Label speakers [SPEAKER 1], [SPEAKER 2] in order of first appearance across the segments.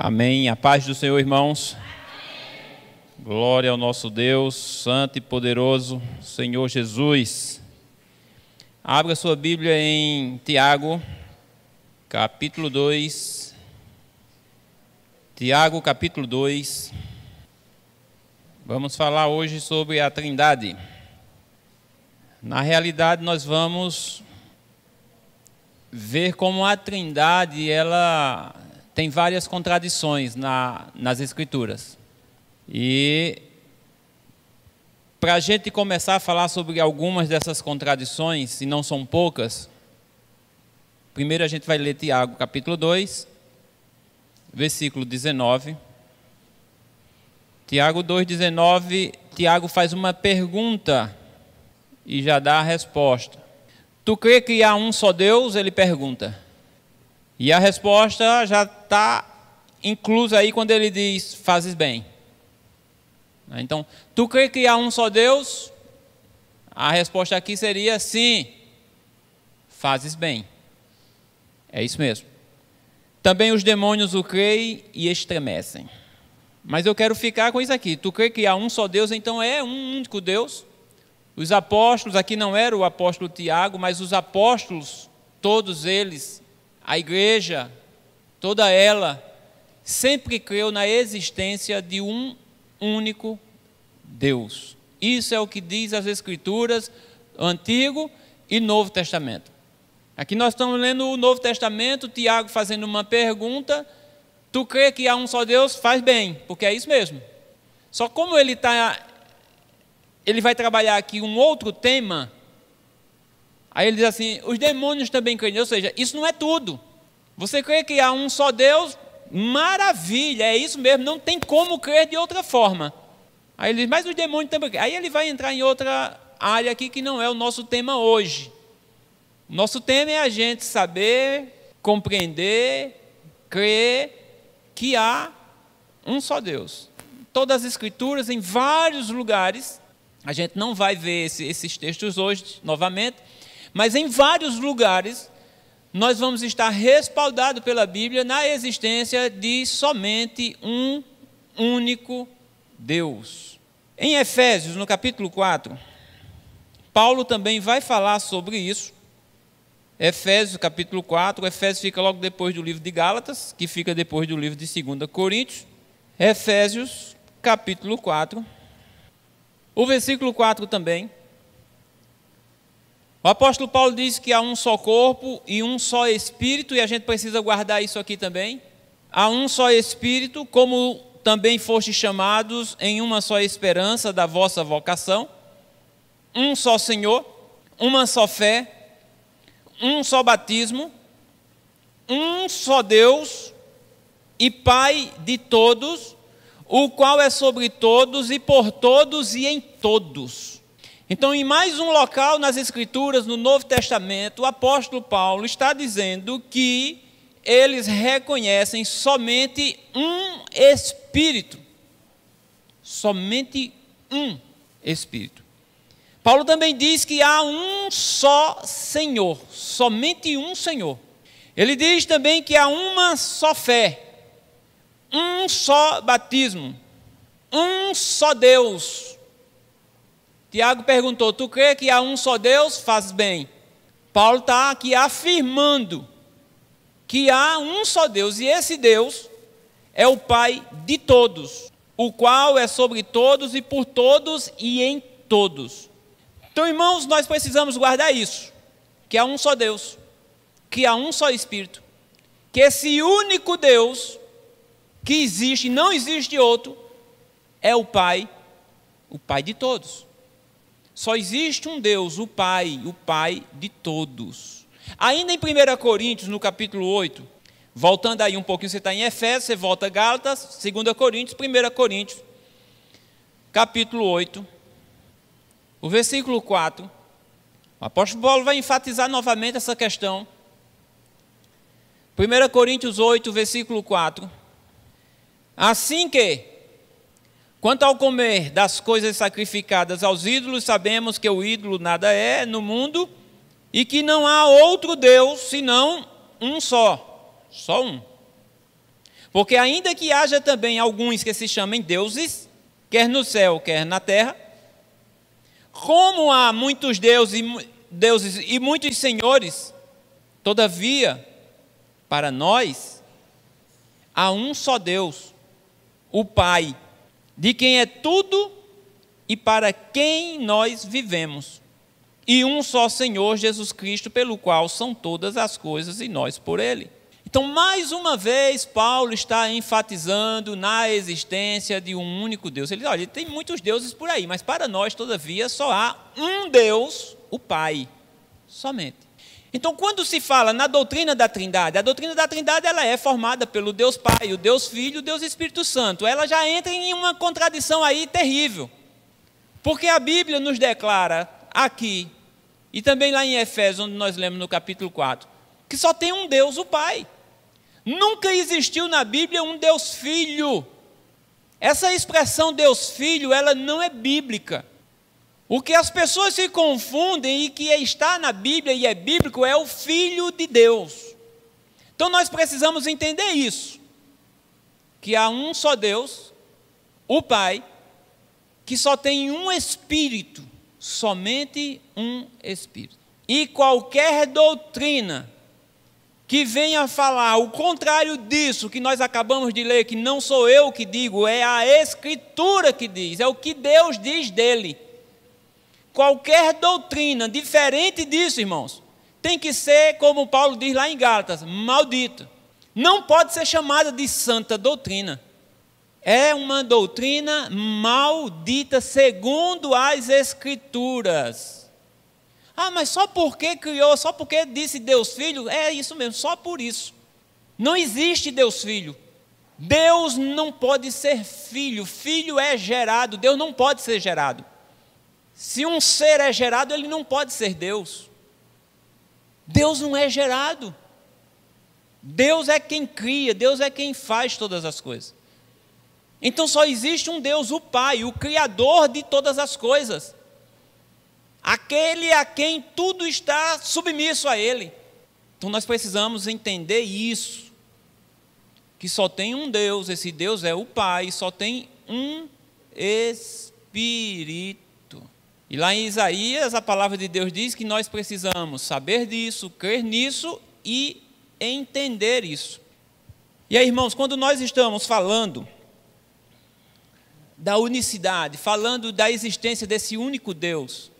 [SPEAKER 1] Amém. A paz do Senhor, irmãos. Amém. Glória ao nosso Deus, santo e poderoso, Senhor Jesus. Abra sua Bíblia em Tiago, capítulo 2. Tiago, capítulo 2. Vamos falar hoje sobre a Trindade. Na realidade, nós vamos ver como a Trindade, ela tem várias contradições nas Escrituras. E para a gente começar a falar sobre algumas dessas contradições, e não são poucas, primeiro a gente vai ler Tiago, capítulo 2, versículo 19. Tiago 2,19, Tiago faz uma pergunta e já dá a resposta. Tu crê que há um só Deus? Ele pergunta. E a resposta já está inclusa aí quando ele diz, fazes bem. Então, tu crê que há um só Deus? A resposta aqui seria sim, fazes bem. É isso mesmo. Também os demônios o creem e estremecem. Mas eu quero ficar com isso aqui. Tu crê que há um só Deus, então é um único Deus? Os apóstolos, aqui não era o apóstolo Tiago, mas os apóstolos, todos eles, a igreja, toda ela, sempre creu na existência de um único Deus. Isso é o que diz as Escrituras, Antigo e Novo Testamento. Aqui nós estamos lendo o Novo Testamento, Tiago fazendo uma pergunta, tu crê que há um só Deus? Faz bem, porque é isso mesmo. Só como ele vai trabalhar aqui um outro tema. Aí ele diz assim, os demônios também creem, ou seja, isso não é tudo. Você crê que há um só Deus? Maravilha, é isso mesmo, não tem como crer de outra forma. Aí ele diz, mas os demônios também creem. Aí ele vai entrar em outra área aqui que não é o nosso tema hoje. O nosso tema é a gente saber, compreender, crer que há um só Deus. Todas as Escrituras, em vários lugares, a gente não vai ver esses textos hoje novamente, mas em vários lugares nós vamos estar respaldados pela Bíblia na existência de somente um único Deus. Em Efésios, no capítulo 4, Paulo também vai falar sobre isso. Efésios, capítulo 4, Efésios fica logo depois do livro de Gálatas, que fica depois do livro de 2 Coríntios. Efésios, capítulo 4, o versículo 4 também. O apóstolo Paulo diz que há um só corpo e um só Espírito, e a gente precisa guardar isso aqui também. Há um só Espírito, como também fostes chamados em uma só esperança da vossa vocação. Um só Senhor, uma só fé, um só batismo, um só Deus e Pai de todos, o qual é sobre todos e por todos e em todos. Então, em mais um local nas Escrituras, no Novo Testamento, o apóstolo Paulo está dizendo que eles reconhecem somente um Espírito. Somente um Espírito. Paulo também diz que há um só Senhor, somente um Senhor. Ele diz também que há uma só fé, um só batismo, um só Deus. Tiago perguntou, tu crê que há um só Deus? Faz bem. Paulo está aqui afirmando que há um só Deus, e esse Deus é o Pai de todos, o qual é sobre todos e por todos e em todos. Então, irmãos, nós precisamos guardar isso, que há um só Deus, que há um só Espírito, que esse único Deus que existe, não existe outro, é o Pai de todos. Só existe um Deus, o Pai de todos. Ainda em 1 Coríntios, no capítulo 8, voltando aí um pouquinho, você está em Efésios, você volta a Gálatas, 2 Coríntios, 1 Coríntios, capítulo 8, o versículo 4, o apóstolo Paulo vai enfatizar novamente essa questão. 1 Coríntios 8, versículo 4. Assim que, quanto ao comer das coisas sacrificadas aos ídolos, sabemos que o ídolo nada é no mundo e que não há outro Deus senão um só um. Porque ainda que haja também alguns que se chamem deuses, quer no céu, quer na terra, como há muitos deuses e muitos senhores, todavia, para nós, há um só Deus, o Pai, de quem é tudo e para quem nós vivemos, e um só Senhor Jesus Cristo, pelo qual são todas as coisas e nós por Ele. Então, mais uma vez, Paulo está enfatizando na existência de um único Deus. Ele diz, olha, tem muitos deuses por aí, mas para nós, todavia, só há um Deus, o Pai, somente. Então, quando se fala na doutrina da Trindade, a doutrina da Trindade ela é formada pelo Deus Pai, o Deus Filho e o Deus Espírito Santo. Ela já entra em uma contradição aí terrível. Porque a Bíblia nos declara aqui, e também lá em Efésios, onde nós lemos no capítulo 4, que só tem um Deus, o Pai. Nunca existiu na Bíblia um Deus Filho. Essa expressão Deus Filho, ela não é bíblica. O que as pessoas se confundem e que está na Bíblia e é bíblico é o Filho de Deus. Então nós precisamos entender isso, que há um só Deus, o Pai, que só tem um Espírito, somente um Espírito. E qualquer doutrina que venha falar o contrário disso que nós acabamos de ler, que não sou eu que digo, é a Escritura que diz, é o que Deus diz dele. Qualquer doutrina diferente disso, irmãos, tem que ser, como Paulo diz lá em Gálatas, maldita. Não pode ser chamada de santa doutrina. É uma doutrina maldita segundo as Escrituras. Ah, mas só porque criou, só porque disse Deus Filho, é isso mesmo, só por isso. Não existe Deus Filho. Deus não pode ser filho. Filho é gerado, Deus não pode ser gerado. Se um ser é gerado, ele não pode ser Deus. Deus não é gerado. Deus é quem cria, Deus é quem faz todas as coisas. Então só existe um Deus, o Pai, o Criador de todas as coisas. Aquele a quem tudo está submisso a Ele. Então nós precisamos entender isso. Que só tem um Deus, esse Deus é o Pai, só tem um Espírito. E lá em Isaías, a palavra de Deus diz que nós precisamos saber disso, crer nisso e entender isso. E aí, irmãos, quando nós estamos falando da unicidade, falando da existência desse único Deus,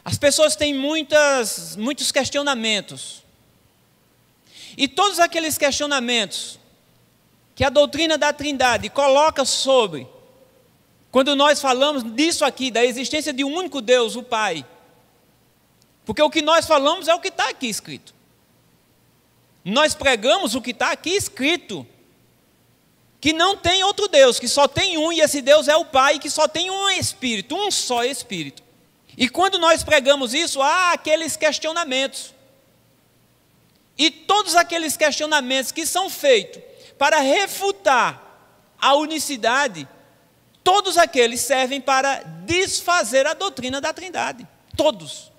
[SPEAKER 1] as pessoas têm muitos questionamentos. E todos aqueles questionamentos que a doutrina da Trindade coloca sobre, quando nós falamos disso aqui, da existência de um único Deus, o Pai, porque o que nós falamos é o que está aqui escrito. Nós pregamos o que está aqui escrito, que não tem outro Deus, que só tem um, e esse Deus é o Pai, que só tem um Espírito, um só Espírito. E quando nós pregamos isso, há aqueles questionamentos. E todos aqueles questionamentos que são feitos para refutar a unicidade, todos aqueles servem para desfazer a doutrina da Trindade. Todos.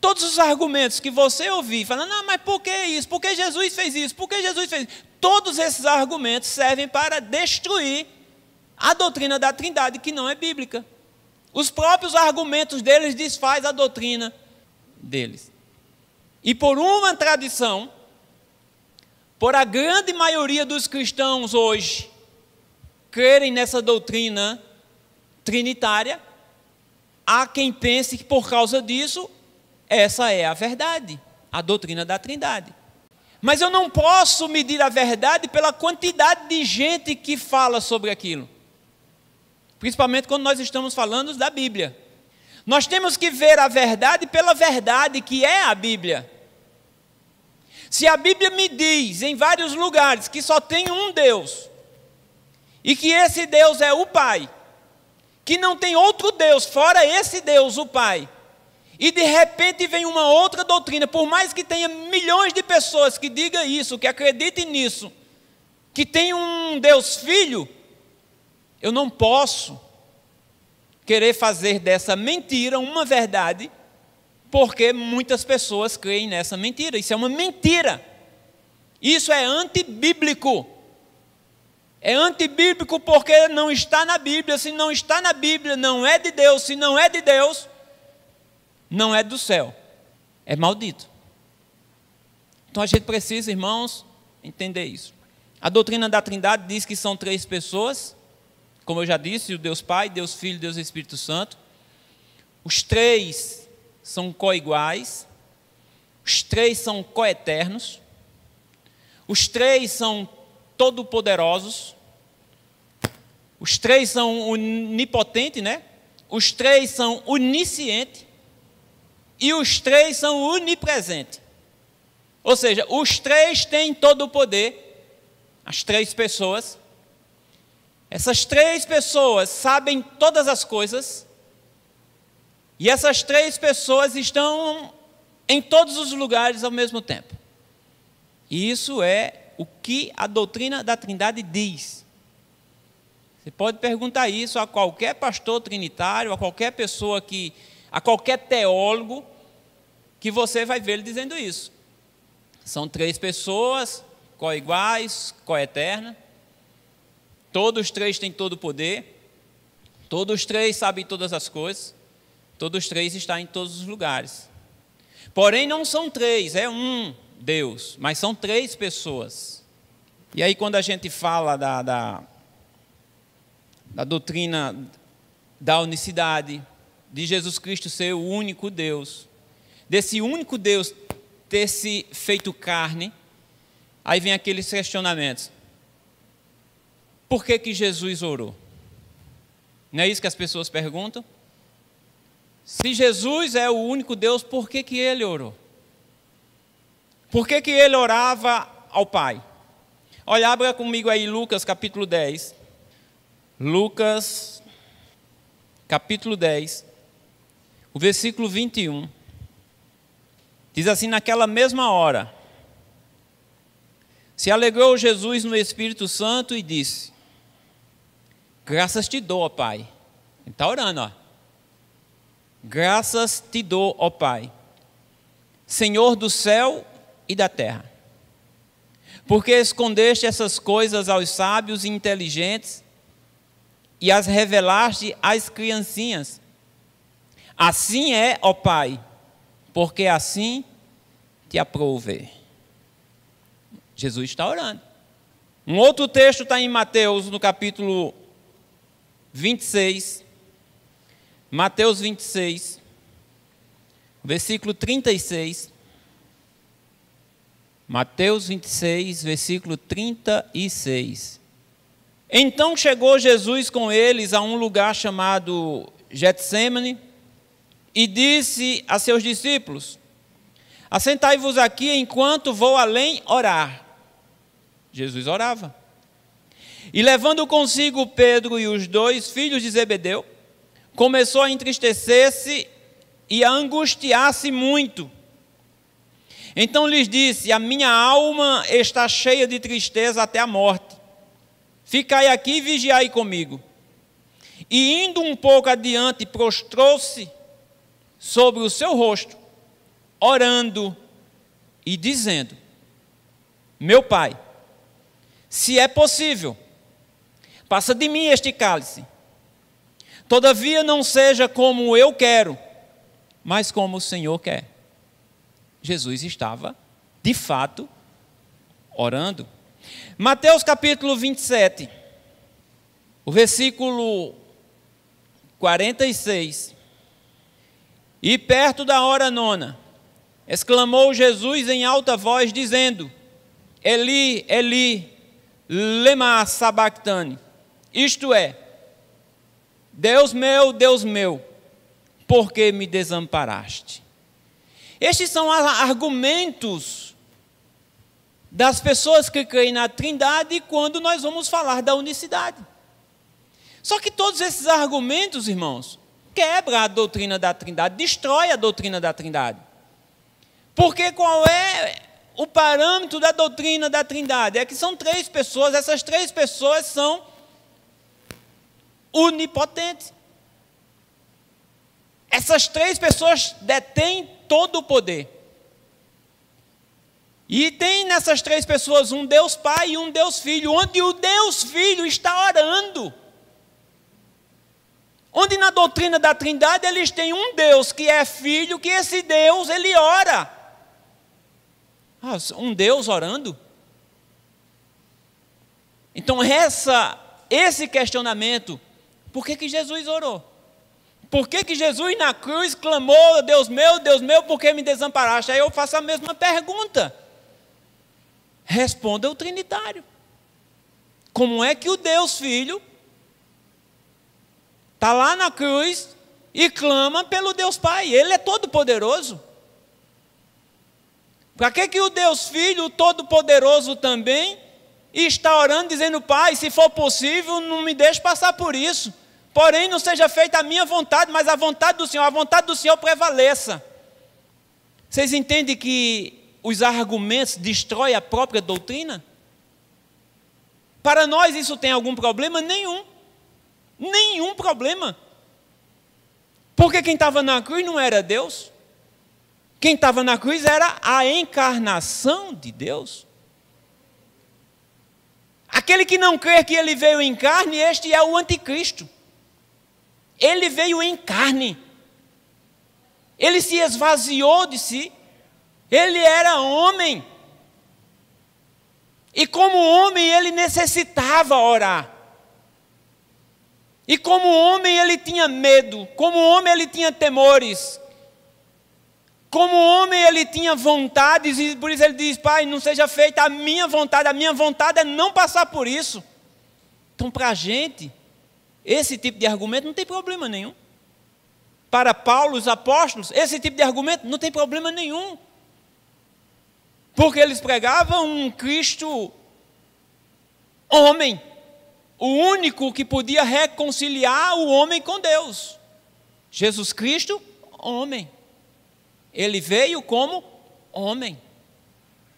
[SPEAKER 1] Todos os argumentos que você ouvir, falando, não, mas por que isso? Por que Jesus fez isso? Por que Jesus fez isso? Todos esses argumentos servem para destruir a doutrina da Trindade, que não é bíblica. Os próprios argumentos deles desfazem a doutrina deles. E por uma tradição, por a grande maioria dos cristãos hoje crerem nessa doutrina trinitária, há quem pense que por causa disso, essa é a verdade, a doutrina da Trindade. Mas eu não posso medir a verdade pela quantidade de gente que fala sobre aquilo. Principalmente quando nós estamos falando da Bíblia. Nós temos que ver a verdade pela verdade que é a Bíblia. Se a Bíblia me diz em vários lugares que só tem um Deus, e que esse Deus é o Pai, que não tem outro Deus fora esse Deus, o Pai, e de repente vem uma outra doutrina, por mais que tenha milhões de pessoas que digam isso, que acreditem nisso, que tem um Deus Filho, eu não posso querer fazer dessa mentira uma verdade, porque muitas pessoas creem nessa mentira. Isso é uma mentira. Isso é antibíblico. É antibíblico porque não está na Bíblia. Se não está na Bíblia, não é de Deus. Se não é de Deus, não é do céu. É maldito. Então a gente precisa, irmãos, entender isso. A doutrina da Trindade diz que são 3 pessoas, como eu já disse, o Deus Pai, Deus Filho, Deus Espírito Santo. Os 3 são coiguais, os 3 são coeternos, os 3 são todo-poderosos, os 3 são onipotentes, né? Os 3 são oniscientes e os 3 são onipresentes. Ou seja, os 3 têm todo o poder. As 3 pessoas, essas 3 pessoas sabem todas as coisas, e essas 3 pessoas estão em todos os lugares ao mesmo tempo. E isso é o que a doutrina da Trindade diz. Você pode perguntar isso a qualquer pastor trinitário, a qualquer pessoa a qualquer teólogo, que você vai ver ele dizendo isso. São 3 pessoas, coiguais, coeterna, todos 3 têm todo o poder, todos 3 sabem todas as coisas, todos 3 estão em todos os lugares. Porém, não são 3, é um Deus, mas são 3 pessoas. E aí, quando a gente fala da doutrina da unicidade, de Jesus Cristo ser o único Deus, desse único Deus ter se feito carne, aí vem aqueles questionamentos. Por que Jesus orou? Não é isso que as pessoas perguntam? Se Jesus é o único Deus, por que ele orou? Por que ele orava ao Pai? Olha, abra comigo aí Lucas capítulo 10. Lucas capítulo 10, o versículo 21. Diz assim: naquela mesma hora, se alegrou Jesus no Espírito Santo e disse: graças te dou, ó Pai. Ele está orando, ó. Graças te dou, ó Pai, Senhor do céu e da terra, porque escondeste essas coisas aos sábios e inteligentes e as revelaste às criancinhas. Assim é, ó Pai, porque assim te aprouve. Jesus está orando. Um outro texto está em Mateus, no capítulo 26. Mateus 26, versículo 36. Mateus 26, versículo 36. Então chegou Jesus com eles a um lugar chamado Getsêmani e disse a seus discípulos: assentai-vos aqui enquanto vou além orar. Jesus orava. E levando consigo Pedro e os 2 filhos de Zebedeu, começou a entristecer-se e a angustiar-se muito. Então lhes disse: a minha alma está cheia de tristeza até a morte. Ficai aqui e vigiai comigo. E indo um pouco adiante, prostrou-se sobre o seu rosto, orando e dizendo: meu Pai, se é possível, passa de mim este cálice. Todavia não seja como eu quero, mas como o Senhor quer. Jesus estava, de fato, orando. Mateus capítulo 27, o versículo 46. E perto da hora 9, exclamou Jesus em alta voz, dizendo: Eli, Eli, lema sabactani. Isto é: Deus meu, por que me desamparaste? Estes são argumentos das pessoas que creem na Trindade quando nós vamos falar da unicidade. Só que todos esses argumentos, irmãos, quebram a doutrina da Trindade, destrói a doutrina da Trindade. Porque qual é o parâmetro da doutrina da Trindade? É que são 3 pessoas, essas 3 pessoas são onipotentes. Essas 3 pessoas detêm todo o poder. E tem nessas três pessoas um Deus Pai e um Deus Filho, onde o Deus Filho está orando. Onde na doutrina da Trindade eles têm um Deus que é Filho, que esse Deus, ele ora. Um Deus orando? Então esse questionamento, por que Jesus orou? Por que Jesus na cruz clamou, Deus meu, por que me desamparaste? Aí eu faço a mesma pergunta. Responda o Trinitário. Como é que o Deus Filho está lá na cruz e clama pelo Deus Pai? Ele é todo poderoso. Para que o Deus Filho, o Todo-Poderoso também, está orando, dizendo: Pai, se for possível, não me deixe passar por isso. Porém, não seja feita a minha vontade, mas a vontade do Senhor prevaleça. Vocês entendem que os argumentos destroem a própria doutrina? Para nós isso tem algum problema? Nenhum. Nenhum problema. Porque quem estava na cruz não era Deus. Quem estava na cruz era a encarnação de Deus. Aquele que não crê que ele veio em carne, este é o anticristo. Ele veio em carne. Ele se esvaziou de si. Ele era homem. E como homem ele necessitava orar. E como homem ele tinha medo. Como homem ele tinha temores. Como homem ele tinha vontades. E por isso ele diz: Pai, não seja feita a minha vontade. A minha vontade é não passar por isso. Então para a gente, esse tipo de argumento não tem problema nenhum. Para Paulo, os apóstolos, esse tipo de argumento não tem problema nenhum. Porque eles pregavam um Cristo homem. O único que podia reconciliar o homem com Deus. Jesus Cristo, homem. Ele veio como homem.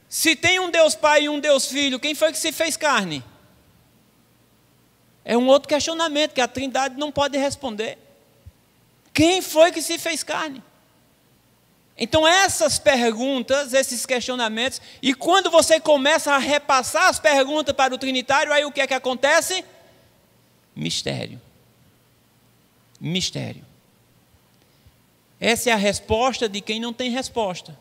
[SPEAKER 1] Se tem um Deus Pai e um Deus Filho, quem foi que se fez carne? É um outro questionamento que a Trindade não pode responder. Quem foi que se fez carne? Então essas perguntas, esses questionamentos, e quando você começa a repassar as perguntas para o Trinitário, aí o que é que acontece? Mistério. Mistério. Essa é a resposta de quem não tem resposta.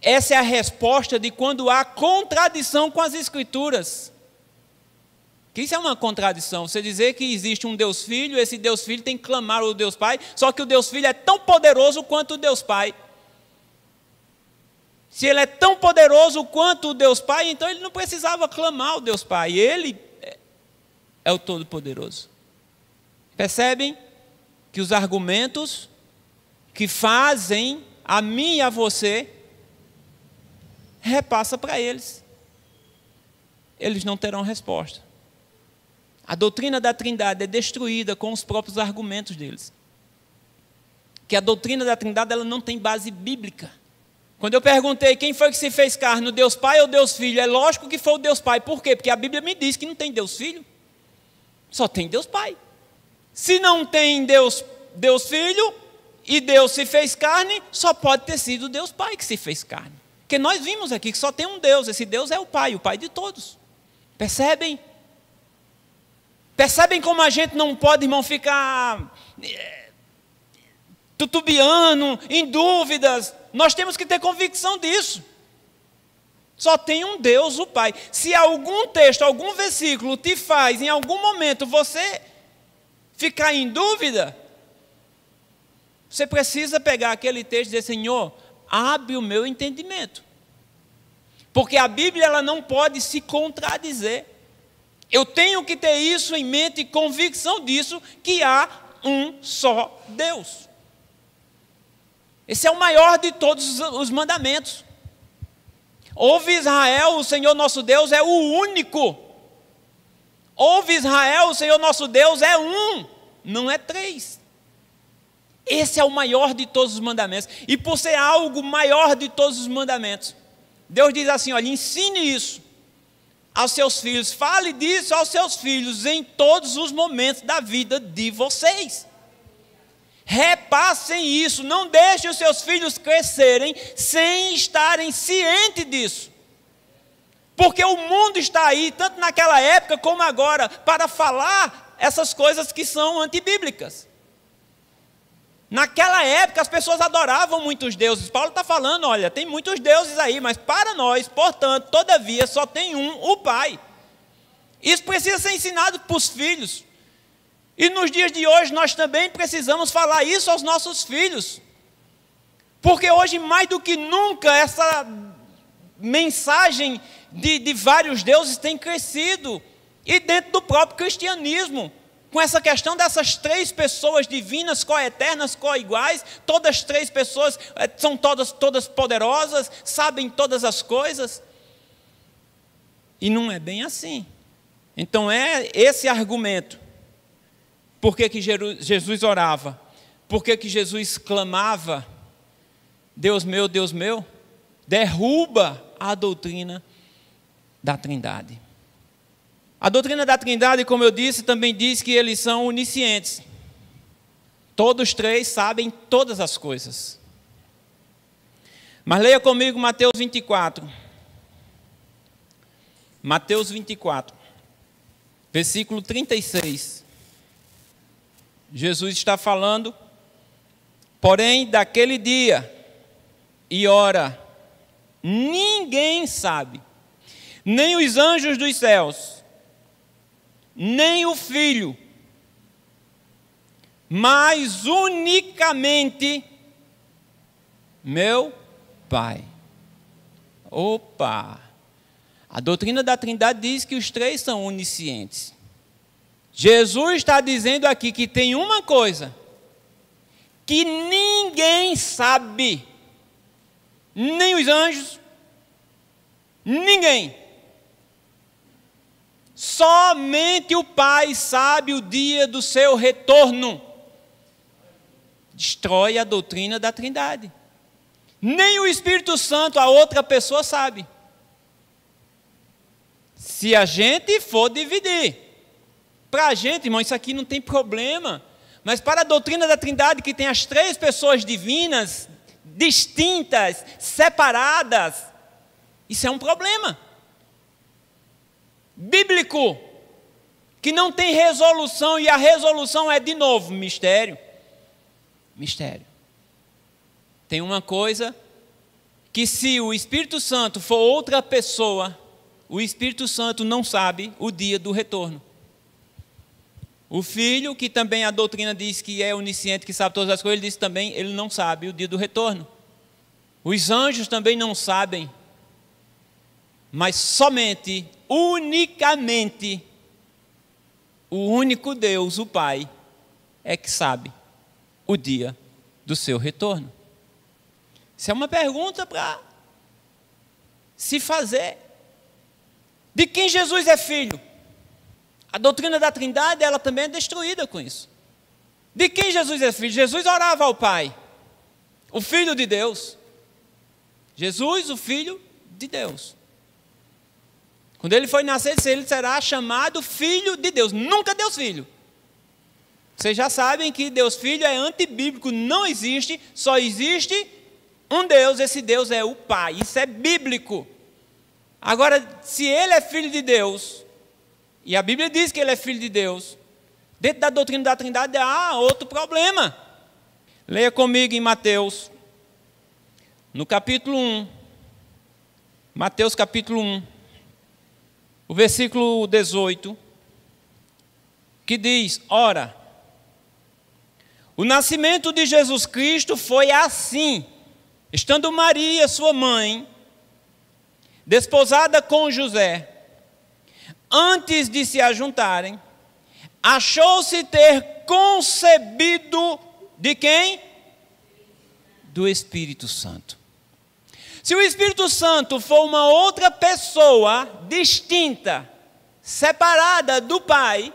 [SPEAKER 1] Essa é a resposta de quando há contradição com as Escrituras. Que isso é uma contradição. Você dizer que existe um Deus Filho, esse Deus Filho tem que clamar ao Deus Pai, só que o Deus Filho é tão poderoso quanto o Deus Pai. Se ele é tão poderoso quanto o Deus Pai, então ele não precisava clamar ao Deus Pai. Ele é o Todo-Poderoso. Percebem que os argumentos que fazem a mim e a você, repassa para eles. Eles não terão resposta. A doutrina da Trindade é destruída com os próprios argumentos deles. Que a doutrina da Trindade ela não tem base bíblica. Quando eu perguntei quem foi que se fez carne, o Deus Pai ou Deus Filho, é lógico que foi o Deus Pai. Por quê? Porque a Bíblia me diz que não tem Deus Filho, só tem Deus Pai. Se não tem Deus Filho e Deus se fez carne, só pode ter sido o Deus Pai que se fez carne. Porque nós vimos aqui que só tem um Deus, esse Deus é o Pai de todos. Percebem? Percebem como a gente não pode, irmão, ficar tutubiando, em dúvidas. Nós temos que ter convicção disso. Só tem um Deus, o Pai. Se algum texto, algum versículo te faz, em algum momento, você ficar em dúvida, você precisa pegar aquele texto e dizer: Senhor, abre o meu entendimento. Porque a Bíblia ela não pode se contradizer. Eu tenho que ter isso em mente e convicção disso, que há um só Deus. Esse é o maior de todos os mandamentos. Ouve Israel, o Senhor nosso Deus é o único. Ouve Israel, o Senhor nosso Deus é um, não é três. Esse é o maior de todos os mandamentos. E por ser algo maior de todos os mandamentos, Deus diz assim: olha, ensine isso aos seus filhos, fale disso aos seus filhos em todos os momentos da vida de vocês. Repassem isso, não deixem os seus filhos crescerem sem estarem cientes disso. Porque o mundo está aí, tanto naquela época como agora, para falar essas coisas que são antibíblicas. Naquela época as pessoas adoravam muitos deuses. Paulo está falando, olha, tem muitos deuses aí, mas para nós, portanto, todavia, só tem um, o Pai. Isso precisa ser ensinado para os filhos. E nos dias de hoje nós também precisamos falar isso aos nossos filhos. Porque hoje, mais do que nunca, essa mensagem de vários deuses tem crescido. E dentro do próprio cristianismo, com essa questão dessas três pessoas divinas, coeternas, coiguais, todas três pessoas são todas poderosas, sabem todas as coisas. E não é bem assim. Então é esse argumento. Por que Jesus orava? Por que Jesus clamava? Deus meu, derruba a doutrina da Trindade. A doutrina da Trindade, como eu disse, também diz que eles são oniscientes. Todos três sabem todas as coisas. Mas leia comigo Mateus 24. Mateus 24, versículo 36. Jesus está falando, porém, daquele dia e hora, ninguém sabe, nem os anjos dos céus, nem o Filho, mas unicamente meu Pai. Opa! A doutrina da Trindade diz que os três são oniscientes. Jesus está dizendo aqui que tem uma coisa que ninguém sabe, nem os anjos, ninguém. Somente o Pai sabe o dia do seu retorno. Destrói a doutrina da Trindade. Nem o Espírito Santo, a outra pessoa, sabe. Se a gente for dividir, para a gente, irmão, isso aqui não tem problema. Mas para a doutrina da Trindade, que tem as três pessoas divinas, distintas, separadas, isso é um problema bíblico, que não tem resolução, e a resolução é, de novo, mistério. Mistério. Tem uma coisa que, se o Espírito Santo for outra pessoa, o Espírito Santo não sabe o dia do retorno. O Filho, que também a doutrina diz que é onisciente, que sabe todas as coisas, ele diz também, ele não sabe o dia do retorno. Os anjos também não sabem, mas somente, unicamente, o único Deus, o Pai, é que sabe o dia do seu retorno. Isso é uma pergunta para se fazer. De quem Jesus é filho? A doutrina da Trindade, ela também é destruída com isso. De quem Jesus é filho? Jesus orava ao Pai, o Filho de Deus. Jesus, o Filho de Deus. Quando ele foi nascer, ele será chamado Filho de Deus. Nunca Deus Filho. Vocês já sabem que Deus Filho é antibíblico, não existe, só existe um Deus, esse Deus é o Pai. Isso é bíblico. Agora, se ele é Filho de Deus, e a Bíblia diz que ele é Filho de Deus, dentro da doutrina da Trindade há outro problema. Leia comigo em Mateus, no capítulo 1. Mateus capítulo 1, o versículo 18, que diz: ora, o nascimento de Jesus Cristo foi assim, estando Maria, sua mãe, desposada com José, antes de se ajuntarem, achou-se ter concebido de quem? Do Espírito Santo. Se o Espírito Santo for uma outra pessoa distinta, separada do Pai,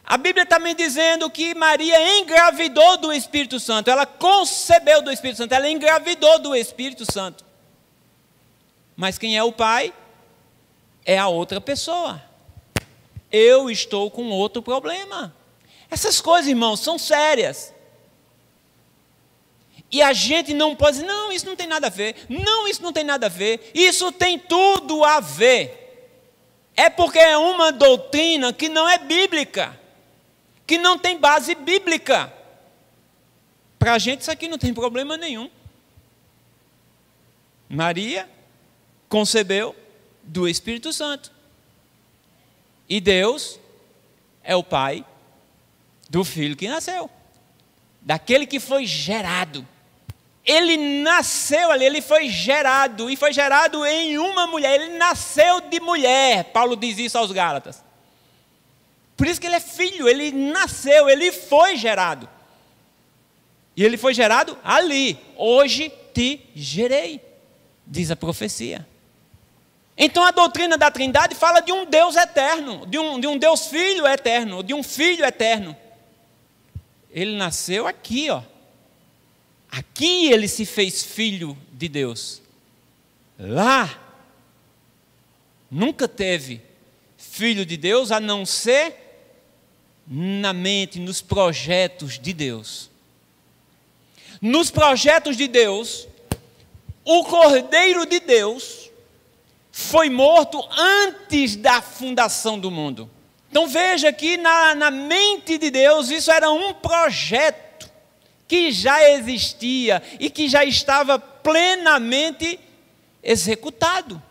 [SPEAKER 1] a Bíblia está me dizendo que Maria engravidou do Espírito Santo, ela concebeu do Espírito Santo, ela engravidou do Espírito Santo. Mas quem é o Pai? É a outra pessoa. Eu estou com outro problema. Essas coisas, irmãos, são sérias. E a gente não pode dizer, não, isso não tem nada a ver. Não, isso não tem nada a ver. Isso tem tudo a ver. é porque é uma doutrina que não é bíblica, que não tem base bíblica. Para a gente isso aqui não tem problema nenhum. Maria concebeu do Espírito Santo. E Deus é o Pai do filho que nasceu, daquele que foi gerado. Ele nasceu ali, ele foi gerado, e foi gerado em uma mulher. Ele nasceu de mulher. Paulo diz isso aos Gálatas. Por isso que ele é filho, ele nasceu, ele foi gerado. E ele foi gerado ali. Hoje te gerei, diz a profecia. Então a doutrina da Trindade fala de um Deus eterno, de um Deus Filho eterno, de um Filho eterno. Ele nasceu aqui, ó. Aqui ele se fez filho de Deus. Lá, nunca teve filho de Deus, a não ser na mente, nos projetos de Deus. Nos projetos de Deus, o Cordeiro de Deus foi morto antes da fundação do mundo. Então veja que na mente de Deus isso era um projeto que já existia e que já estava plenamente executado.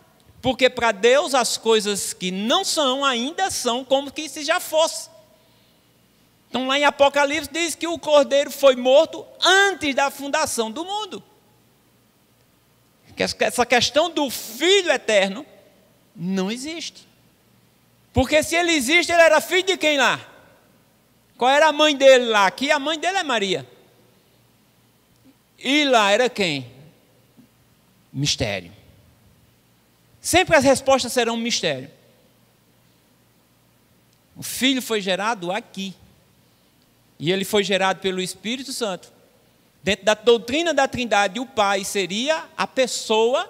[SPEAKER 1] Porque para Deus as coisas que não são ainda são como que se já fosse. Então lá em Apocalipse diz que o Cordeiro foi morto antes da fundação do mundo. Essa questão do Filho eterno não existe. Porque se ele existe, ele era filho de quem lá? Qual era a mãe dele lá? Aqui a mãe dele é Maria. E lá era quem? Mistério. Sempre as respostas serão um mistério. O Filho foi gerado aqui. E ele foi gerado pelo Espírito Santo. Dentro da doutrina da Trindade, o Pai seria a pessoa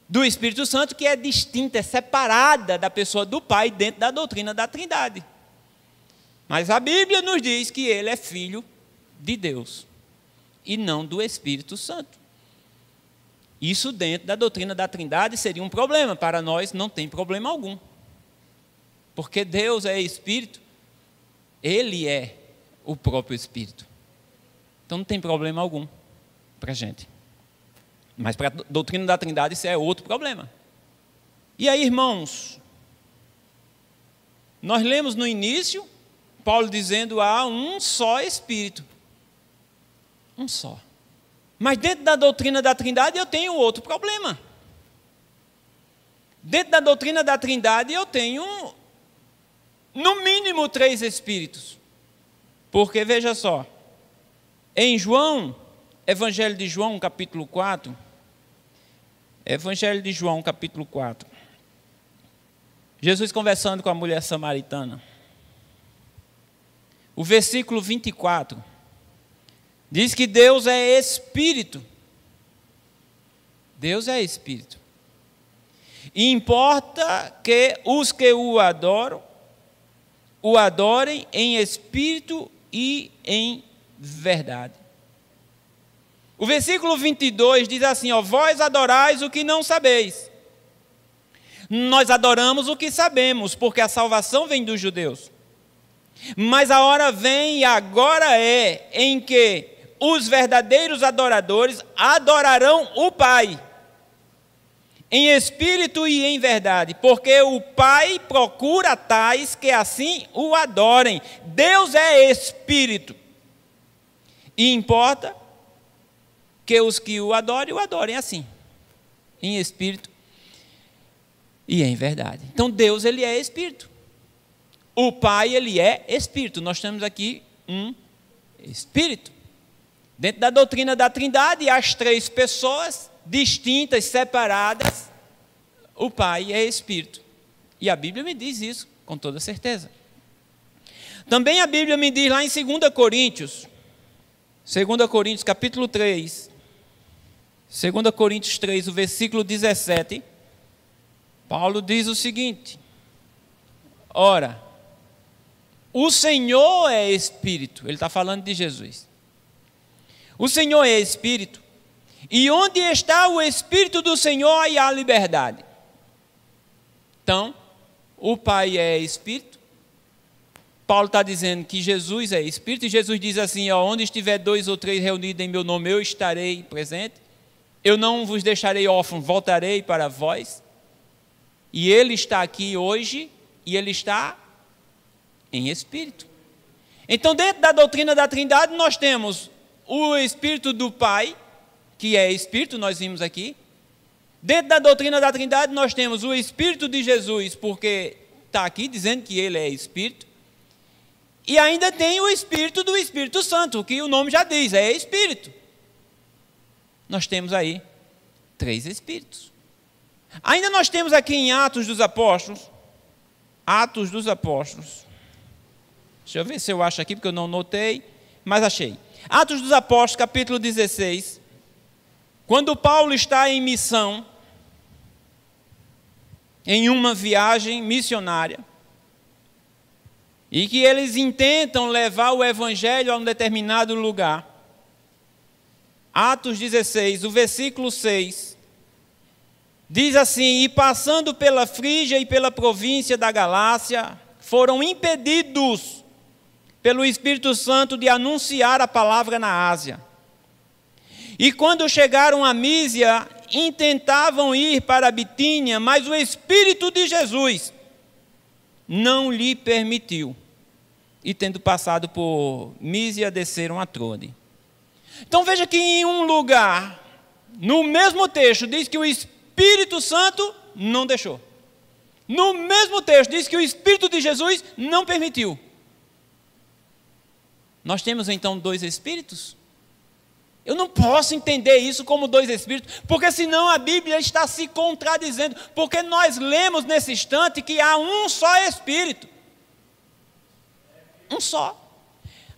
[SPEAKER 1] do Espírito Santo, que é distinta, é separada da pessoa do Pai dentro da doutrina da Trindade. Mas a Bíblia nos diz que ele é filho de Deus e não do Espírito Santo. Isso dentro da doutrina da Trindade seria um problema. Para nós não tem problema algum. Porque Deus é Espírito, Ele é o próprio Espírito. Então não tem problema algum para a gente. Mas para a doutrina da Trindade isso é outro problema. E aí, irmãos, nós lemos no início, Paulo dizendo há um só Espírito. Um só. Mas dentro da doutrina da Trindade eu tenho outro problema. Dentro da doutrina da Trindade eu tenho, no mínimo, 3 Espíritos. Porque, veja só, em João, Evangelho de João, capítulo 4, Evangelho de João, capítulo 4, Jesus conversando com a mulher samaritana, o versículo 24, diz que Deus é Espírito. Deus é Espírito. E importa que os que o adorem em Espírito e em verdade. O versículo 22 diz assim, ó, vós adorais o que não sabeis. Nós adoramos o que sabemos, porque a salvação vem dos judeus. Mas a hora vem e agora é em que os verdadeiros adoradores adorarão o Pai, em espírito e em verdade, porque o Pai procura tais que assim o adorem. Deus é Espírito. E importa que os que o adorem assim, em espírito e em verdade. Então Deus, ele é Espírito. O Pai, ele é Espírito. Nós temos aqui um Espírito. Dentro da doutrina da Trindade, as 3 pessoas distintas, separadas, o Pai é Espírito. E a Bíblia me diz isso com toda certeza. Também a Bíblia me diz lá em 2 Coríntios capítulo 3, 2 Coríntios 3, o versículo 17, Paulo diz o seguinte, ora, o Senhor é Espírito, ele está falando de Jesus. O Senhor é Espírito, e onde está o Espírito do Senhor, aí há liberdade. Então, o Pai é Espírito. Paulo está dizendo que Jesus é Espírito, e Jesus diz assim, ó, onde estiver 2 ou 3 reunidos em meu nome, eu estarei presente. Eu não vos deixarei órfãos, voltarei para vós. E Ele está aqui hoje, e Ele está em Espírito. Então, dentro da doutrina da Trindade, nós temos o Espírito do Pai, que é Espírito, nós vimos aqui. Dentro da doutrina da Trindade, nós temos o Espírito de Jesus, porque está aqui dizendo que Ele é Espírito. E ainda tem o Espírito do Espírito Santo, que o nome já diz, é Espírito. Nós temos aí 3 Espíritos. Ainda nós temos aqui em Atos dos Apóstolos, deixa eu ver se eu acho aqui, porque eu não notei, mas achei. Atos dos Apóstolos, capítulo 16, quando Paulo está em missão, em uma viagem missionária, e que eles intentam levar o evangelho a um determinado lugar. Atos 16, o versículo 6, diz assim, e passando pela Frígia e pela província da Galácia, foram impedidos pelo Espírito Santo de anunciar a palavra na Ásia. E quando chegaram a Mísia, intentavam ir para a Bitínia, mas o Espírito de Jesus não lhe permitiu. E tendo passado por Mísia, desceram a Trode. Então veja que em um lugar, no mesmo texto, diz que o Espírito Santo não deixou. No mesmo texto, diz que o Espírito de Jesus não permitiu. Nós temos então 2 Espíritos? Eu não posso entender isso como 2 Espíritos, porque senão a Bíblia está se contradizendo, porque nós lemos nesse instante que há um só Espírito. Um só.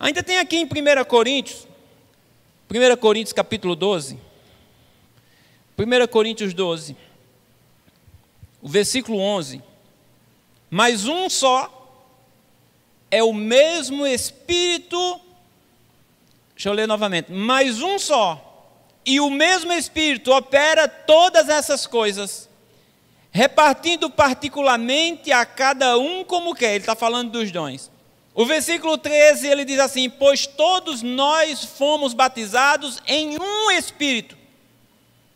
[SPEAKER 1] Ainda tem aqui em 1 Coríntios capítulo 12, 1 Coríntios 12, o versículo 11, mas um só é o mesmo Espírito, deixa eu ler novamente, mas um só, e o mesmo Espírito opera todas essas coisas, repartindo particularmente a cada um como quer. Ele está falando dos dons. O versículo 13, ele diz assim, pois todos nós fomos batizados em um Espírito,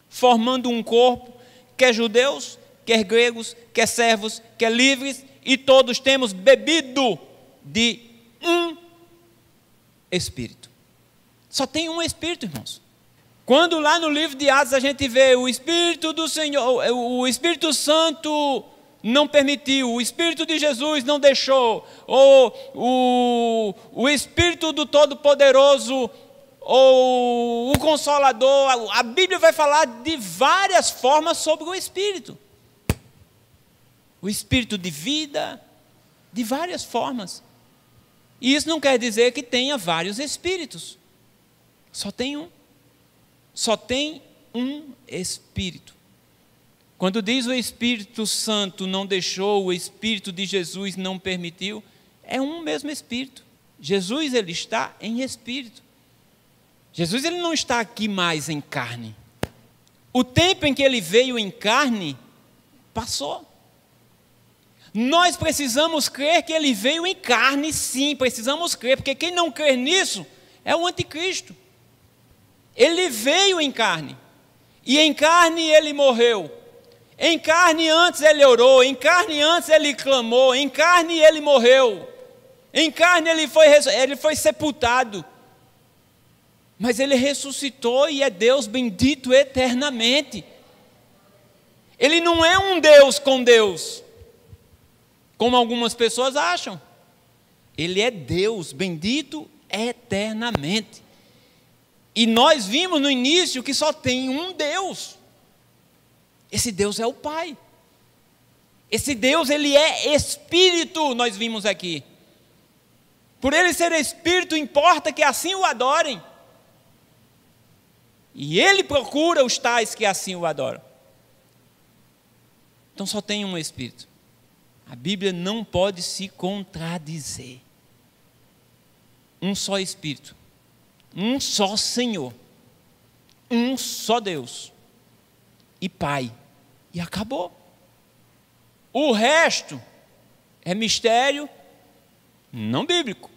[SPEAKER 1] formando um corpo, quer judeus, quer gregos, quer servos, quer livres, e todos temos bebido de um Espírito. Só tem um Espírito, irmãos. Quando lá no livro de Atos a gente vê o Espírito do Senhor, o Espírito Santo não permitiu, o Espírito de Jesus não deixou, ou o Espírito do Todo-Poderoso, ou o Consolador, a Bíblia vai falar de várias formas sobre o Espírito. O Espírito de vida, de várias formas. E isso não quer dizer que tenha vários Espíritos. Só tem um. Só tem um Espírito. Quando diz o Espírito Santo não deixou, o Espírito de Jesus não permitiu, é um mesmo Espírito. Jesus, ele está em Espírito. Jesus, ele não está aqui mais em carne. O tempo em que ele veio em carne, passou. Nós precisamos crer que ele veio em carne, sim, precisamos crer, porque quem não crer nisso é o anticristo. Ele veio em carne, e em carne ele morreu. Em carne antes ele orou, em carne antes ele clamou, em carne ele morreu, em carne ele foi sepultado, mas ele ressuscitou e é Deus bendito eternamente. Ele não é um Deus com Deus, como algumas pessoas acham. Ele é Deus bendito eternamente. E nós vimos no início que só tem um Deus. Esse Deus é o Pai. Esse Deus, ele é Espírito, nós vimos aqui. Por ele ser Espírito, importa que assim o adorem. E ele procura os tais que assim o adoram. Então só tem um Espírito. A Bíblia não pode se contradizer. Um só Espírito. Um só Senhor. Um só Deus. E Pai. E acabou. O resto É mistério não bíblico.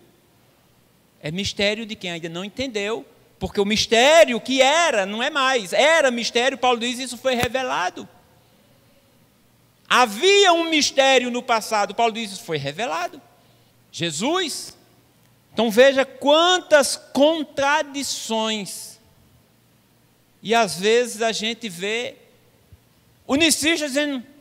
[SPEAKER 1] É mistério de quem ainda não entendeu, porque o mistério que era, não é mais. Era mistério, Paulo diz, isso foi revelado. Havia um mistério no passado, Paulo diz, isso foi revelado. Jesus. Então veja quantas contradições. E às vezes a gente vê unicistas dizendo,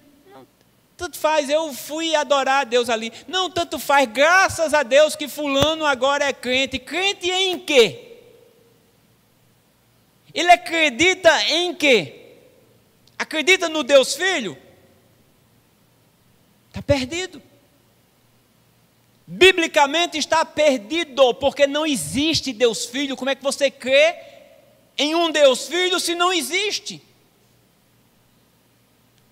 [SPEAKER 1] tanto faz, eu fui adorar a Deus ali. Não, tanto faz, graças a Deus que fulano agora é crente. Crente em quê? Ele acredita em quê? Acredita no Deus Filho? Está perdido. Biblicamente está perdido, porque não existe Deus Filho. Como é que você crê em um Deus Filho se não existe?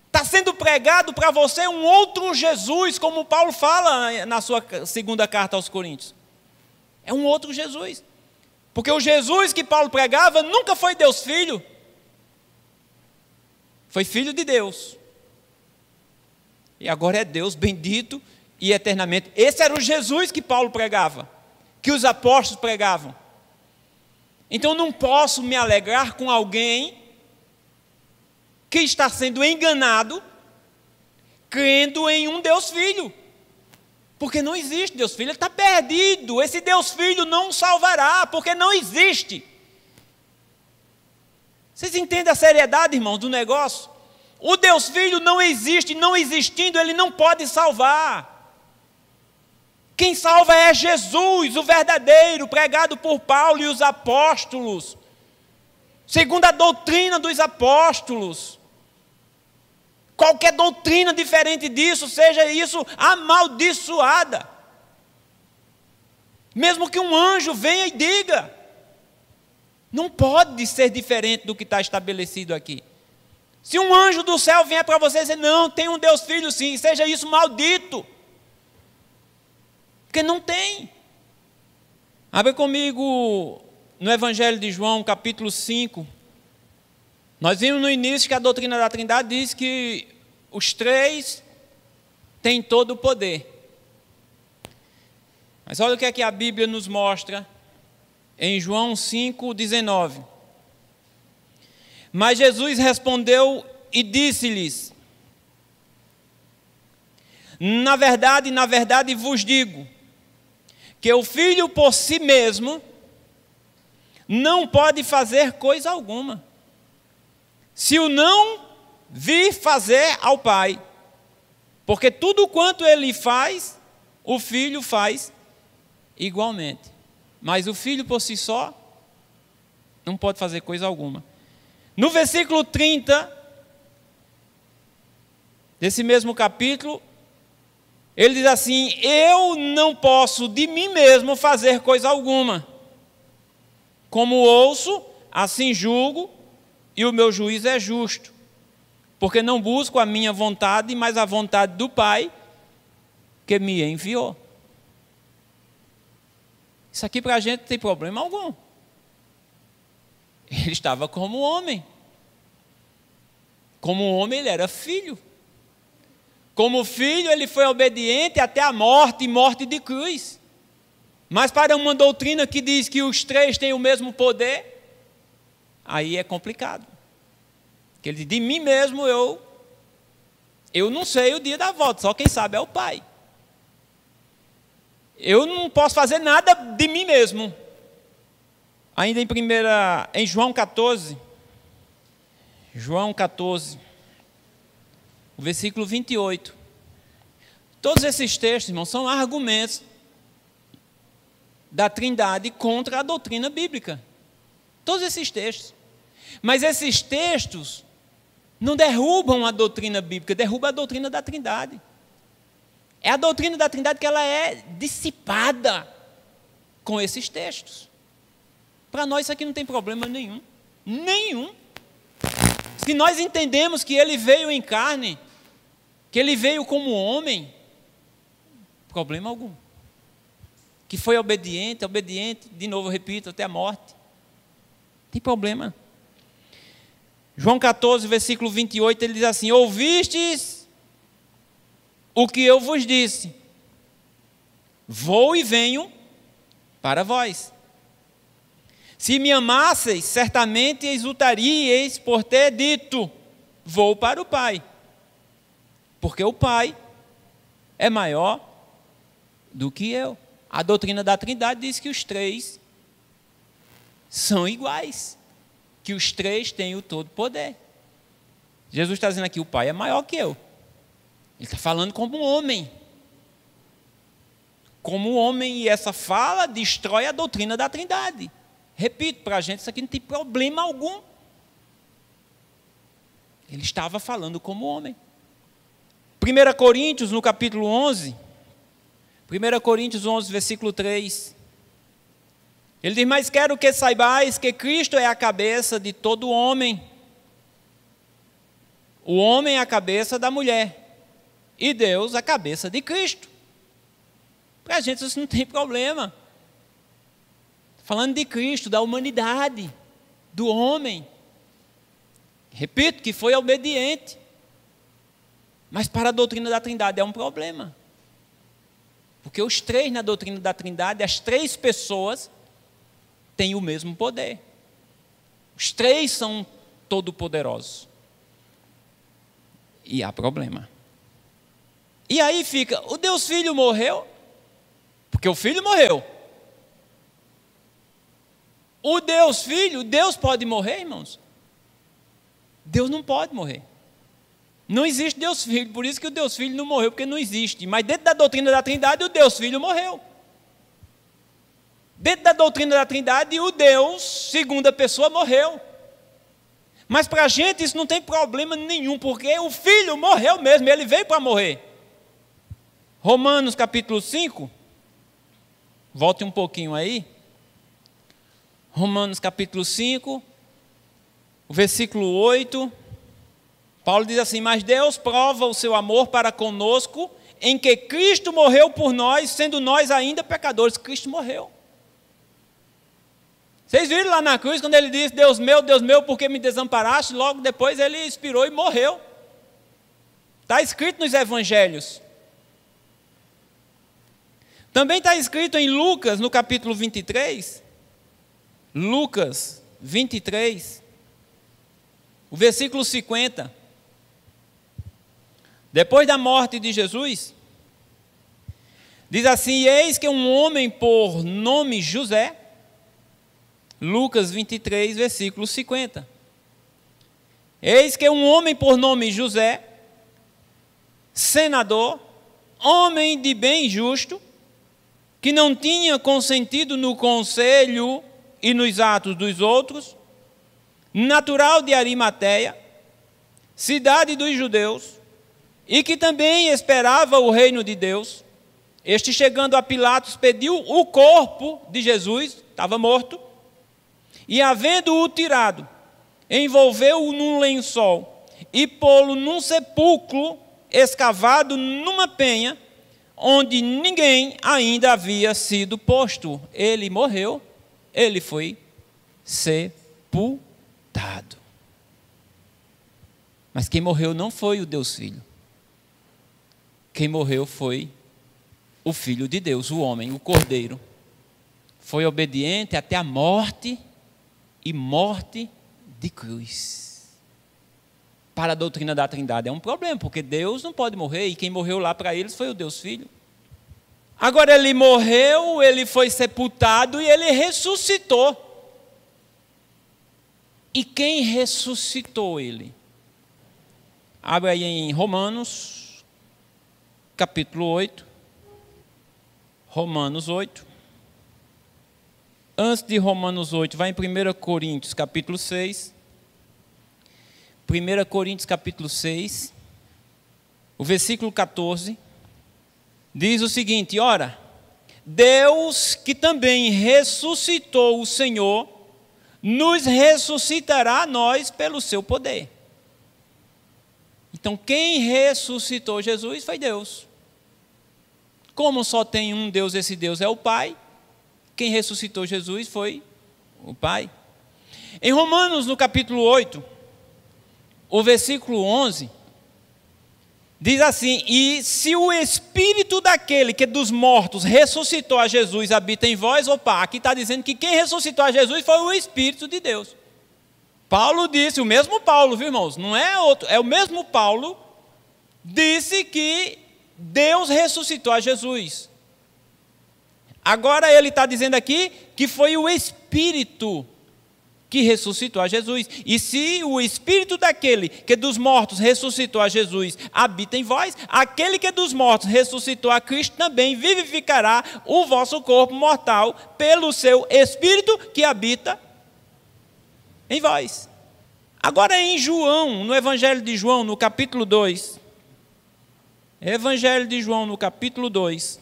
[SPEAKER 1] Está sendo pregado para você um outro Jesus, como Paulo fala na sua segunda carta aos Coríntios. É um outro Jesus. Porque o Jesus que Paulo pregava nunca foi Deus Filho. Foi Filho de Deus. E agora é Deus bendito e eternamente. Esse era o Jesus que Paulo pregava, que os apóstolos pregavam. Então não posso me alegrar com alguém que está sendo enganado, crendo em um Deus Filho. Porque não existe Deus Filho, ele está perdido. Esse Deus Filho não o salvará, porque não existe. Vocês entendem a seriedade, irmãos, do negócio? O Deus Filho não existe, não existindo, ele não pode salvar. Quem salva é Jesus, o verdadeiro, pregado por Paulo e os apóstolos, segundo a doutrina dos apóstolos. Qualquer doutrina diferente disso, seja isso amaldiçoada. Mesmo que um anjo venha e diga, não pode ser diferente do que está estabelecido aqui. Se um anjo do céu vier para você dizer, não, tem um Deus Filho sim, seja isso maldito. Porque não tem. Abra comigo no Evangelho de João, capítulo 5. Nós vimos no início que a doutrina da Trindade diz que os três têm todo o poder. Mas olha o que é que a Bíblia nos mostra em João 5,19. Mas Jesus respondeu e disse-lhes, na verdade vos digo, que o Filho por si mesmo não pode fazer coisa alguma, se o não vir fazer ao Pai, porque tudo quanto ele faz, o Filho faz igualmente. Mas o Filho por si só não pode fazer coisa alguma. No versículo 30 desse mesmo capítulo, ele diz assim, eu não posso de mim mesmo fazer coisa alguma. Como ouço, assim julgo, e o meu juízo é justo. Porque não busco a minha vontade, mas a vontade do Pai, que me enviou. Isso aqui para a gente não tem problema algum. Ele estava como homem. Como homem, ele era filho. Como filho, ele foi obediente até a morte, e morte de cruz. Mas para uma doutrina que diz que os três têm o mesmo poder, aí é complicado. Porque ele diz, de mim mesmo eu não sei o dia da volta, só quem sabe é o Pai. Eu não posso fazer nada de mim mesmo. Ainda em João 14, o versículo 28. Todos esses textos, irmãos, são argumentos da Trindade contra a doutrina bíblica. Todos esses textos. Mas esses textos não derrubam a doutrina bíblica, derrubam a doutrina da Trindade. É a doutrina da Trindade que ela é dissipada com esses textos. Para nós isso aqui não tem problema nenhum. Nenhum. Se nós entendemos que ele veio em carne, que ele veio como homem, problema algum. Que foi obediente, de novo, repito, até a morte. Não tem problema. João 14, versículo 28, ele diz assim, ouvistes o que eu vos disse, vou e venho para vós. Se me amasseis, certamente exultaríeis por ter dito, vou para o Pai. Porque o Pai é maior do que eu. A doutrina da Trindade diz que os três são iguais, que os três têm o todo poder. Jesus está dizendo aqui, o Pai é maior que eu. Ele está falando como um homem. Como um homem, e essa fala destrói a doutrina da Trindade. Repito, para a gente isso aqui não tem problema algum. Ele estava falando como homem. 1 Coríntios, no capítulo 11, 1 Coríntios 11, versículo 3. Ele diz, mas quero que saibais que Cristo é a cabeça de todo homem. O homem é a cabeça da mulher. E Deus a cabeça de Cristo. Para a gente isso não tem problema. Falando de Cristo, da humanidade, do homem. Repito que foi obediente. Mas para a doutrina da Trindade é um problema. Porque os três na doutrina da Trindade, as três pessoas têm o mesmo poder. Os três são todo-poderosos. E há problema. E aí fica, o Deus Filho morreu, porque o Filho morreu. O Deus Filho, Deus pode morrer, irmãos? Deus não pode morrer. Não existe Deus Filho, por isso que o Deus Filho não morreu, porque não existe. Mas dentro da doutrina da Trindade, o Deus Filho morreu. Dentro da doutrina da Trindade, o Deus, segunda pessoa, morreu. Mas para a gente isso não tem problema nenhum, porque o Filho morreu mesmo, ele veio para morrer. Romanos capítulo 5, volte um pouquinho aí. Romanos capítulo 5, o versículo 8, Paulo diz assim, mas Deus prova o seu amor para conosco, em que Cristo morreu por nós, sendo nós ainda pecadores. Cristo morreu. Vocês viram lá na cruz, quando ele disse, Deus meu, por que me desamparaste? Logo depois ele expirou e morreu. Está escrito nos evangelhos. Também está escrito em Lucas, no capítulo 23, Lucas 23, o versículo 50. Depois da morte de Jesus, diz assim, eis que um homem por nome José, Lucas 23, versículo 50. Eis que um homem por nome José, senador, homem de bem justo, que não tinha consentido no conselho e nos atos dos outros, natural de Arimateia, cidade dos judeus, e que também esperava o reino de Deus, este chegando a Pilatos pediu o corpo de Jesus, estava morto, e havendo-o tirado, envolveu-o num lençol e pô-lo num sepulcro escavado numa penha, onde ninguém ainda havia sido posto. Ele morreu, ele foi sepultado. Mas quem morreu não foi o Deus Filho. Quem morreu foi o Filho de Deus, o homem, o Cordeiro. Foi obediente até a morte e morte de cruz. Para a doutrina da Trindade é um problema, porque Deus não pode morrer, e quem morreu lá para eles foi o Deus Filho. Agora ele morreu, ele foi sepultado e ele ressuscitou. E quem ressuscitou ele? Abre aí em Romanos, capítulo 8. Romanos 8. Antes de Romanos 8, vai em 1 Coríntios, capítulo 6. 1 Coríntios, capítulo 6, o versículo 14, diz o seguinte, ora, Deus que também ressuscitou o Senhor, nos ressuscitará a nós pelo seu poder. Então, quem ressuscitou Jesus foi Deus. Como só tem um Deus, esse Deus é o Pai, quem ressuscitou Jesus foi o Pai. Em Romanos, no capítulo 8, o versículo 11, Diz assim: e se o Espírito daquele que dos mortos ressuscitou a Jesus habita em vós, opa, aqui está dizendo que quem ressuscitou a Jesus foi o Espírito de Deus. Paulo disse, o mesmo Paulo, viu, irmãos? Não é outro, é o mesmo Paulo, disse que Deus ressuscitou a Jesus. Agora ele está dizendo aqui que foi o Espírito que ressuscitou a Jesus. E se o Espírito daquele que dos mortos ressuscitou a Jesus habita em vós, aquele que dos mortos ressuscitou a Cristo também vivificará o vosso corpo mortal pelo seu Espírito que habita em vós. Agora em João, no Evangelho de João, no capítulo 2, Evangelho de João, no capítulo 2,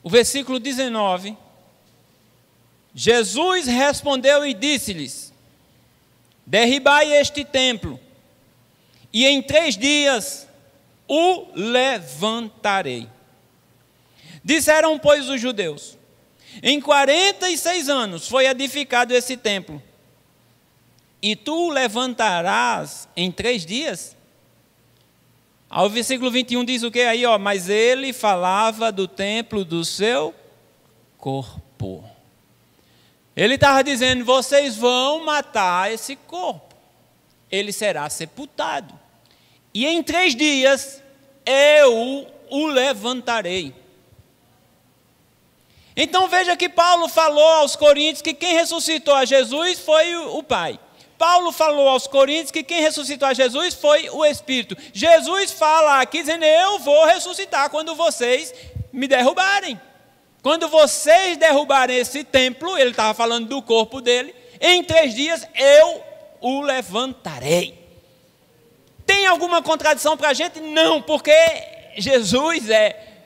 [SPEAKER 1] o versículo 19, Jesus respondeu e disse-lhes: derribai este templo, e em 3 dias o levantarei. Disseram, pois, os judeus: em 46 anos foi edificado esse templo, e tu o levantarás em 3 dias? Ao versículo 21 diz o que aí? Mas ele falava do templo do seu corpo. Ele estava dizendo, vocês vão matar esse corpo. Ele será sepultado. E em 3 dias eu o levantarei. Então veja que Paulo falou aos coríntios que quem ressuscitou a Jesus foi o Pai. Paulo falou aos coríntios que quem ressuscitou a Jesus foi o Espírito. Jesus fala aqui dizendo, eu vou ressuscitar quando vocês me derrubarem. Quando vocês derrubarem esse templo, ele estava falando do corpo dele, em 3 dias eu o levantarei. Tem alguma contradição para a gente? Não, porque Jesus é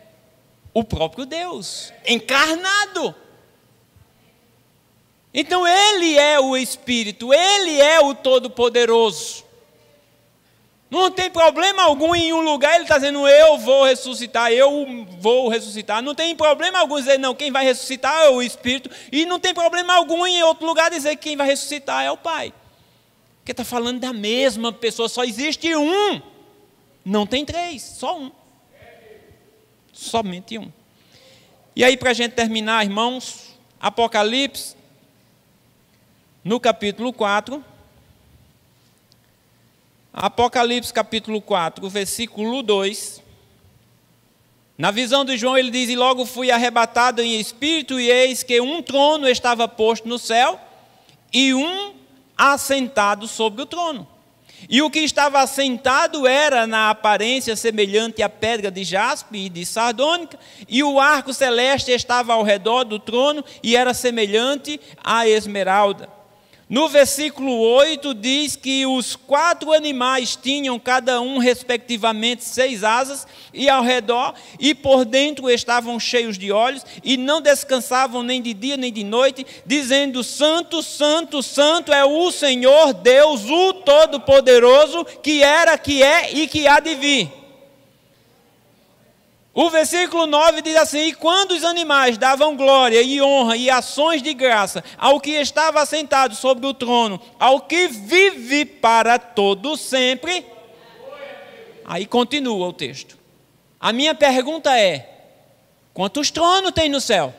[SPEAKER 1] o próprio Deus, encarnado. Então ele é o Espírito, ele é o Todo-Poderoso. Não tem problema algum em um lugar ele está dizendo, eu vou ressuscitar, eu vou ressuscitar. Não tem problema algum dizer, não, quem vai ressuscitar é o Espírito. E não tem problema algum em outro lugar dizer que quem vai ressuscitar é o Pai. Porque está falando da mesma pessoa, só existe um. Não tem 3, só um. Somente um. E aí, para a gente terminar, irmãos, Apocalipse, no capítulo 4, Apocalipse capítulo 4, versículo 2, na visão de João ele diz, e logo fui arrebatado em espírito, e eis que um trono estava posto no céu, e um assentado sobre o trono. E o que estava assentado era na aparência semelhante à pedra de jaspe e de sardônica, e o arco celeste estava ao redor do trono, e era semelhante à esmeralda. No versículo 8 diz que os 4 animais tinham cada um respectivamente 6 asas, e ao redor e por dentro estavam cheios de olhos, e não descansavam nem de dia nem de noite, dizendo, Santo, Santo, Santo é o Senhor Deus, o Todo-Poderoso, que era, que é e que há de vir. O versículo 9 diz assim, e quando os animais davam glória e honra e ações de graça ao que estava assentado sobre o trono, ao que vive para todo sempre, aí continua o texto. A minha pergunta é, quantos tronos tem no céu?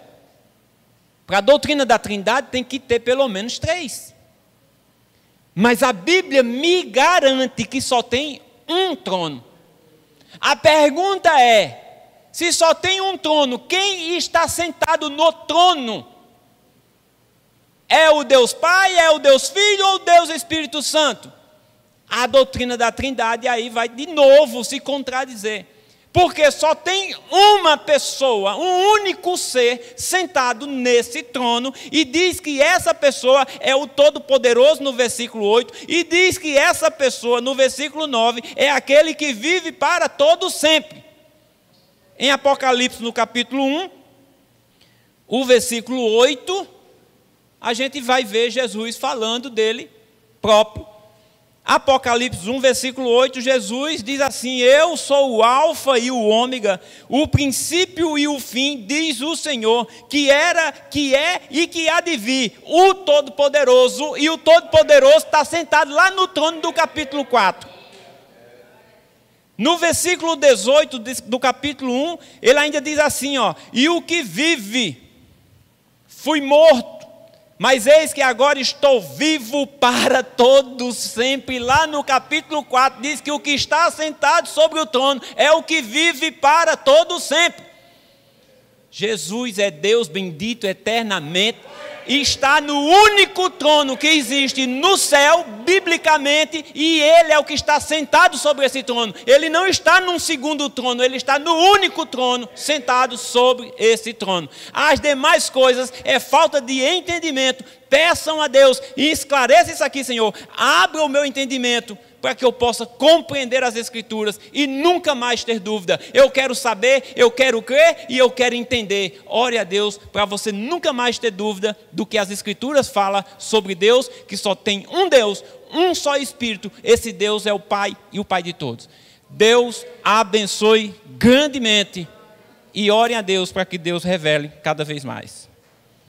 [SPEAKER 1] Para a doutrina da Trindade tem que ter pelo menos 3. Mas a Bíblia me garante que só tem um trono. A pergunta é, se só tem um trono, quem está sentado no trono? É o Deus Pai, é o Deus Filho ou o Deus Espírito Santo? A doutrina da Trindade aí vai de novo se contradizer. Porque só tem uma pessoa, um único ser sentado nesse trono, e diz que essa pessoa é o Todo-Poderoso no versículo 8, e diz que essa pessoa no versículo 9 é aquele que vive para todo sempre. Em Apocalipse, no capítulo 1, o versículo 8, a gente vai ver Jesus falando dele próprio. Apocalipse 1, versículo 8, Jesus diz assim, eu sou o alfa e o ômega, o princípio e o fim, diz o Senhor, que era, que é e que há de vir, o Todo-Poderoso, e o Todo-Poderoso está sentado lá no trono do capítulo 4. No versículo 18 do capítulo 1, ele ainda diz assim, ó: e o que vive, fui morto, mas eis que agora estou vivo para todos sempre. Lá no capítulo 4 diz que o que está sentado sobre o trono é o que vive para todos sempre. Jesus é Deus bendito eternamente, e está no único trono que existe no céu, biblicamente, e Ele é o que está sentado sobre esse trono. Ele não está num segundo trono, Ele está no único trono, sentado sobre esse trono. As demais coisas é falta de entendimento. Peçam a Deus e esclareça isso aqui, Senhor. Abra o meu entendimento para que eu possa compreender as Escrituras e nunca mais ter dúvida. Eu quero saber, eu quero crer e eu quero entender. Ore a Deus para você nunca mais ter dúvida do que as Escrituras falam sobre Deus, que só tem um Deus, um só Espírito. Esse Deus é o Pai e o Pai de todos. Deus abençoe grandemente e orem a Deus para que Deus revele cada vez mais.